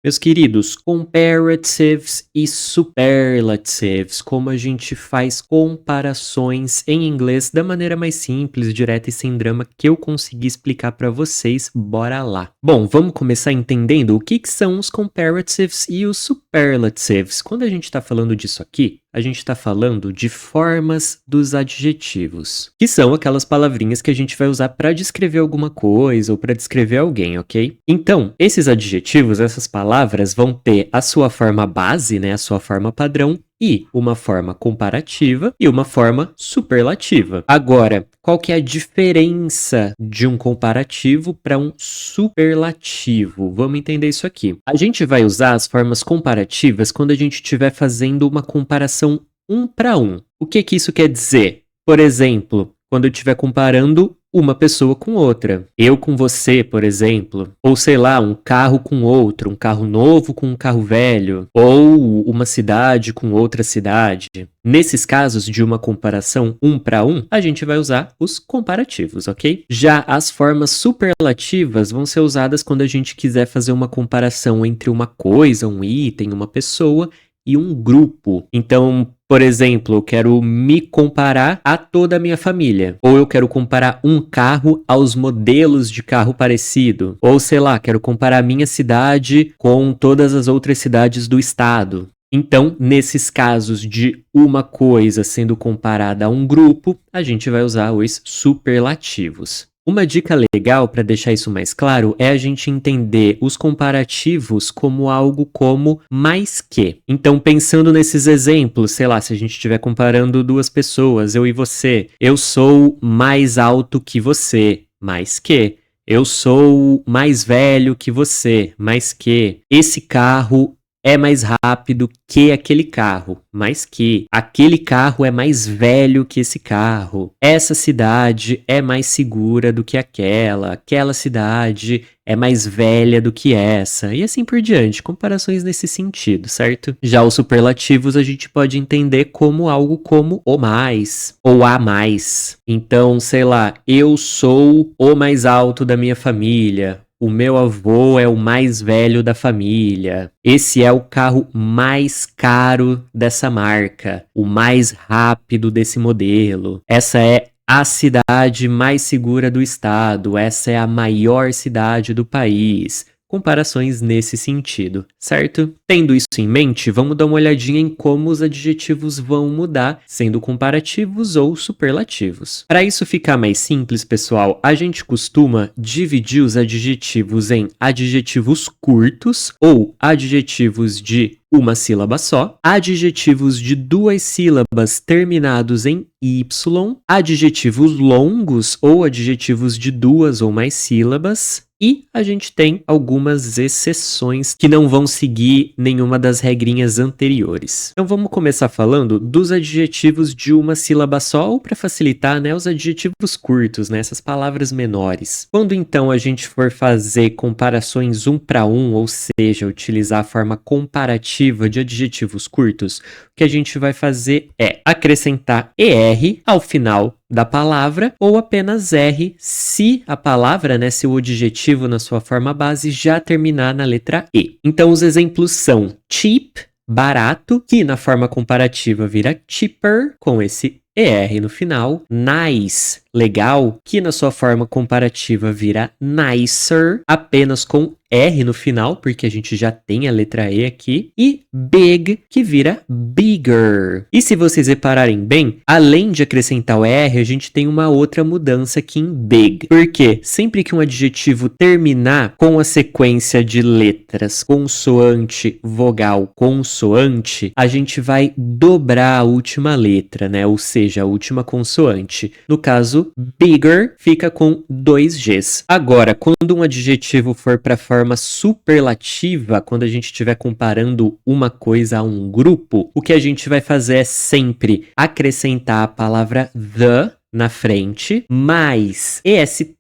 Meus queridos, comparatives e superlatives, como a gente faz comparações em inglês da maneira mais simples, direta e sem drama que eu consegui explicar para vocês, bora lá. Bom, vamos começar entendendo o que são os comparatives e os superlatives. Quando a gente está falando disso aqui, a gente está falando de formas dos adjetivos, que são aquelas palavrinhas que a gente vai usar para descrever alguma coisa ou para descrever alguém, ok? Então, esses adjetivos, essas palavras vão ter a sua forma base, né, a sua forma padrão, e uma forma comparativa e uma forma superlativa. Agora, qual que é a diferença de um comparativo para um superlativo? Vamos entender isso aqui. A gente vai usar as formas comparativas quando a gente estiver fazendo uma comparação um para um. O que isso quer dizer? Por exemplo, quando eu estiver comparando uma pessoa com outra. Eu com você, por exemplo. Ou sei lá, um carro com outro, um carro novo com um carro velho. Ou uma cidade com outra cidade. Nesses casos de uma comparação um para um, a gente vai usar os comparativos, ok? Já as formas superlativas vão ser usadas quando a gente quiser fazer uma comparação entre uma coisa, um item, uma pessoa e um grupo. Então, por exemplo, eu quero me comparar a toda a minha família. Ou eu quero comparar um carro aos modelos de carro parecido. Ou, sei lá, quero comparar a minha cidade com todas as outras cidades do estado. Então, nesses casos de uma coisa sendo comparada a um grupo, a gente vai usar os superlativos. Uma dica legal para deixar isso mais claro é a gente entender os comparativos como algo como mais que. Então, pensando nesses exemplos, sei lá, se a gente estiver comparando duas pessoas, eu e você, eu sou mais alto que você, mais que. Eu sou mais velho que você, mais que. Esse carro é mais rápido que aquele carro, mais que aquele carro é mais velho que esse carro. Essa cidade é mais segura do que aquela cidade é mais velha do que essa, e assim por diante, comparações nesse sentido, certo? Já os superlativos a gente pode entender como algo como o mais, ou a mais. Então, sei lá, eu sou o mais alto da minha família. O meu avô é o mais velho da família. Esse é o carro mais caro dessa marca. O mais rápido desse modelo. Essa é a cidade mais segura do estado. Essa é a maior cidade do país. Comparações nesse sentido, certo? Tendo isso em mente, vamos dar uma olhadinha em como os adjetivos vão mudar, sendo comparativos ou superlativos. Para isso ficar mais simples, pessoal, a gente costuma dividir os adjetivos em adjetivos curtos ou adjetivos de uma sílaba só, adjetivos de duas sílabas terminados em Y, adjetivos longos ou adjetivos de duas ou mais sílabas, e a gente tem algumas exceções que não vão seguir nenhuma das regrinhas anteriores. Então vamos começar falando dos adjetivos de uma sílaba só, ou para facilitar, né, os adjetivos curtos, né, essas palavras menores. Quando então a gente for fazer comparações um para um, ou seja, utilizar a forma comparativa de adjetivos curtos, o que a gente vai fazer é acrescentar ER ao final da palavra ou apenas R se a palavra, né, se o adjetivo na sua forma base já terminar na letra E. Então os exemplos são cheap, barato, que na forma comparativa vira cheaper com esse ER no final, nice, legal, que na sua forma comparativa vira nicer, apenas com R no final, porque a gente já tem a letra E aqui, e big, que vira bigger. E se vocês repararem bem, além de acrescentar o R, a gente tem uma outra mudança aqui em big, porque sempre que um adjetivo terminar com a sequência de letras consoante, vogal, consoante, a gente vai dobrar a última letra, né? Ou seja, a última consoante. No caso, bigger fica com 2 Gs. Agora, quando um adjetivo for para a forma superlativa, quando a gente estiver comparando uma coisa a um grupo, o que a gente vai fazer é sempre acrescentar a palavra the na frente, mais est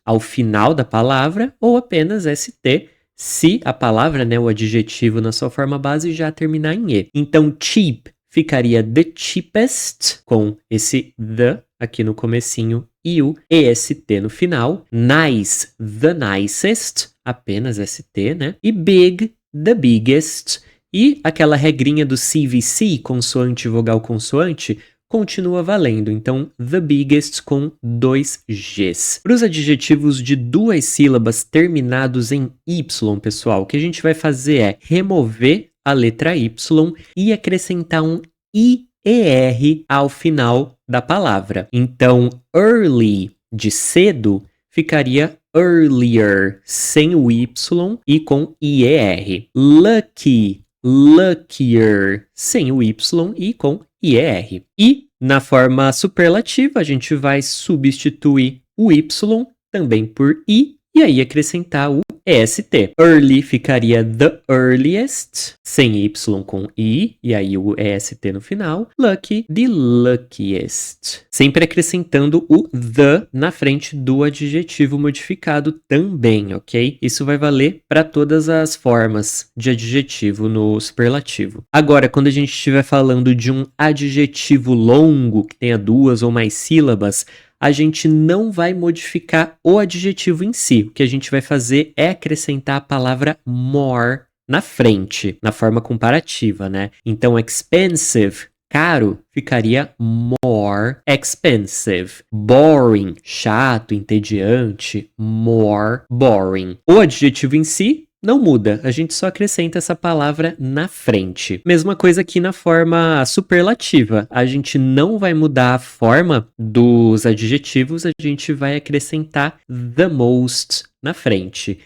ao final da palavra, ou apenas st, se a palavra, né, o adjetivo na sua forma base já terminar em E. Então, cheap ficaria the cheapest, com esse the aqui no comecinho e o est no final. Nice, the nicest. apenas ST, né? E big, the biggest. E aquela regrinha do CVC, consoante, vogal, consoante, continua valendo. Então, the biggest com 2 Gs. Para os adjetivos de 2 sílabas terminados em Y, pessoal, o que a gente vai fazer é remover a letra Y e acrescentar um IER ao final da palavra. Então, early, de cedo, ficaria earlier, sem o Y e com IER. Lucky, luckier, sem o Y e com IER. E, na forma superlativa, a gente vai substituir o Y também por I e aí acrescentar o EST. Early ficaria the earliest, sem Y com I, e aí o EST no final. Lucky, the luckiest. Sempre acrescentando o the na frente do adjetivo modificado também, ok? Isso vai valer para todas as formas de adjetivo no superlativo. Agora, quando a gente estiver falando de um adjetivo longo, que tenha 2 ou mais sílabas, a gente não vai modificar o adjetivo em si. O que a gente vai fazer é acrescentar a palavra more na frente, na forma comparativa, né? Então, expensive, caro, ficaria more expensive. Boring, chato, entediante, more boring. O adjetivo em si não muda, a gente só acrescenta essa palavra na frente. Mesma coisa aqui na forma superlativa. A gente não vai mudar a forma dos adjetivos, a gente vai acrescentar the most na frente.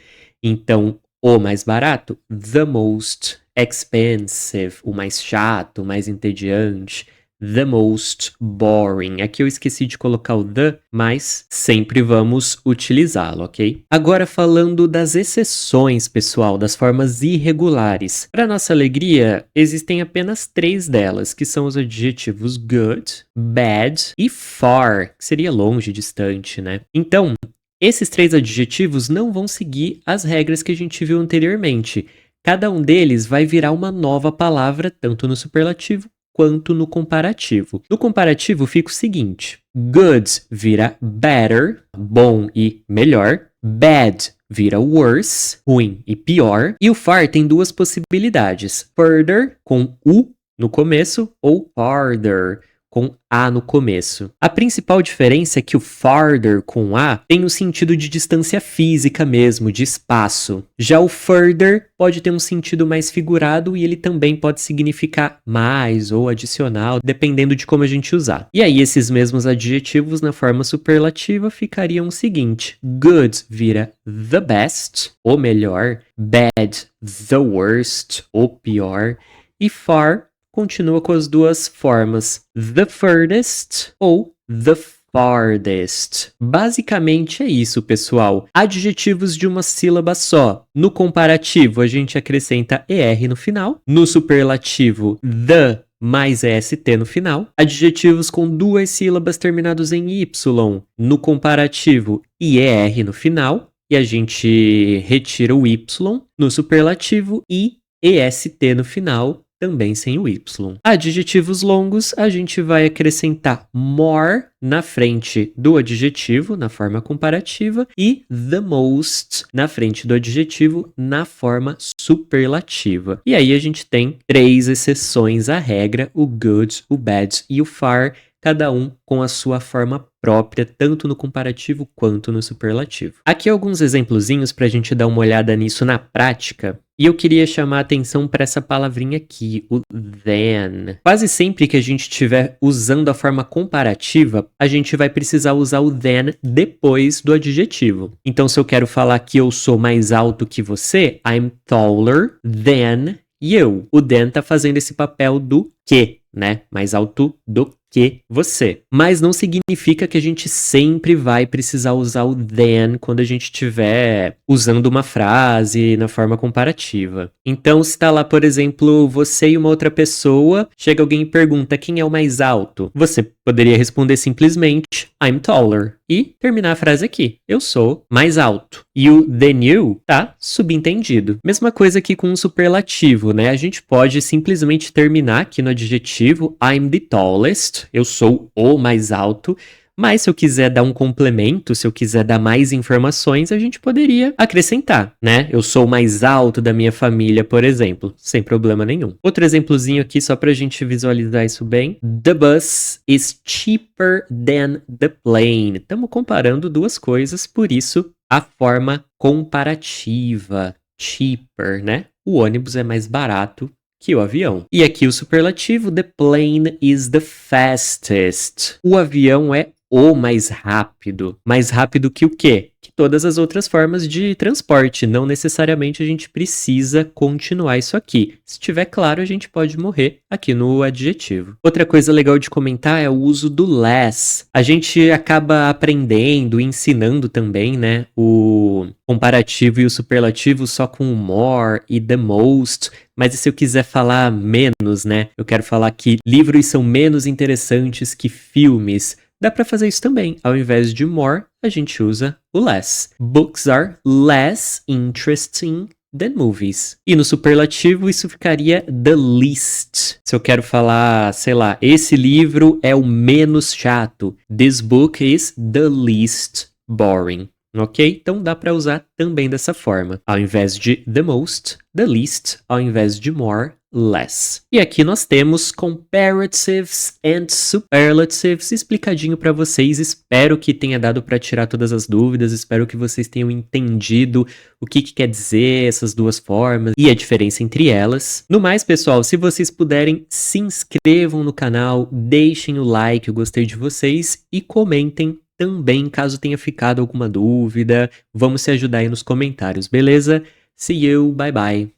Então, o mais barato, the most expensive, o mais chato, o mais entediante, the most boring. Aqui eu esqueci de colocar o the, mas sempre vamos utilizá-lo, ok? Agora falando das exceções, pessoal, das formas irregulares. Para nossa alegria, existem apenas 3 delas, que são os adjetivos good, bad e far, que seria longe, distante, né? Então, esses 3 adjetivos não vão seguir as regras que a gente viu anteriormente. Cada um deles vai virar uma nova palavra, tanto no superlativo quanto no comparativo. No comparativo fica o seguinte: good vira better, bom e melhor. Bad vira worse, ruim e pior. E o far tem 2 possibilidades: further, com U no começo, ou farther, com A no começo. A principal diferença é que o farther com A tem o sentido de distância física mesmo, de espaço. Já o further pode ter um sentido mais figurado e ele também pode significar mais ou adicional, dependendo de como a gente usar. E aí esses mesmos adjetivos na forma superlativa ficariam o seguinte: good vira the best, o melhor, bad, the worst, o pior, e far continua com as 2 formas, the furthest ou the farthest. Basicamente é isso, pessoal. Adjetivos de uma sílaba só. No comparativo, a gente acrescenta ER no final. No superlativo, the mais EST no final. Adjetivos com 2 sílabas terminados em Y. No comparativo, IER no final. E a gente retira o Y. No superlativo, I, EST no final, também sem o Y. Adjetivos longos, a gente vai acrescentar more na frente do adjetivo, na forma comparativa, e the most na frente do adjetivo, na forma superlativa. E aí a gente tem 3 exceções à regra: o good, o bad e o far, cada um com a sua forma própria, tanto no comparativo quanto no superlativo. Aqui alguns exemplozinhos para a gente dar uma olhada nisso na prática. E eu queria chamar a atenção para essa palavrinha aqui, o then. Quase sempre que a gente estiver usando a forma comparativa, a gente vai precisar usar o then depois do adjetivo. Então, se eu quero falar que eu sou mais alto que você, I'm taller than you. O then tá fazendo esse papel do que, né? Mais alto do que você. Mas não significa que a gente sempre vai precisar usar o then quando a gente estiver usando uma frase na forma comparativa. Então, se tá lá, por exemplo, você e uma outra pessoa, chega alguém e pergunta quem é o mais alto. Você poderia responder simplesmente I'm taller e terminar a frase aqui: eu sou mais alto. E o than you tá subentendido. Mesma coisa aqui com um superlativo, né? A gente pode simplesmente terminar aqui no adjetivo I'm the tallest, eu sou o mais alto, Mas se eu quiser dar um complemento, se eu quiser dar mais informações, a gente poderia acrescentar, né? Eu sou o mais alto da minha família, por exemplo, sem problema nenhum. Outro exemplozinho aqui, só pra gente visualizar isso bem. The bus is cheaper than the plane. Estamos comparando duas coisas, por isso a forma comparativa. Cheaper, né? O ônibus é mais barato que o avião. E aqui o superlativo, the plane is the fastest. O avião é o mais rápido. Mais rápido que o quê? Que todas as outras formas de transporte. Não necessariamente a gente precisa continuar isso aqui. Se estiver claro, a gente pode morrer aqui no adjetivo. Outra coisa legal de comentar é o uso do less. A gente acaba aprendendo, ensinando também, né, o comparativo e o superlativo só com o more e the most. Mas e se eu quiser falar menos, né? Eu quero falar que livros são menos interessantes que filmes. Dá pra fazer isso também. Ao invés de more, a gente usa o less. Books are less interesting than movies. E no superlativo, isso ficaria the least. Se eu quero falar, sei lá, esse livro é o menos chato. This book is the least boring. Ok? Então dá para usar também dessa forma. Ao invés de the most, the least. Ao invés de more, less. E aqui nós temos comparatives and superlatives explicadinho para vocês. Espero que tenha dado para tirar todas as dúvidas. Espero que vocês tenham entendido o que quer dizer essas duas formas e a diferença entre elas. No mais, pessoal, se vocês puderem, se inscrevam no canal, deixem o like, eu gostei de vocês e comentem também, caso tenha ficado alguma dúvida. Vamos se ajudar aí nos comentários, beleza? See you, bye bye.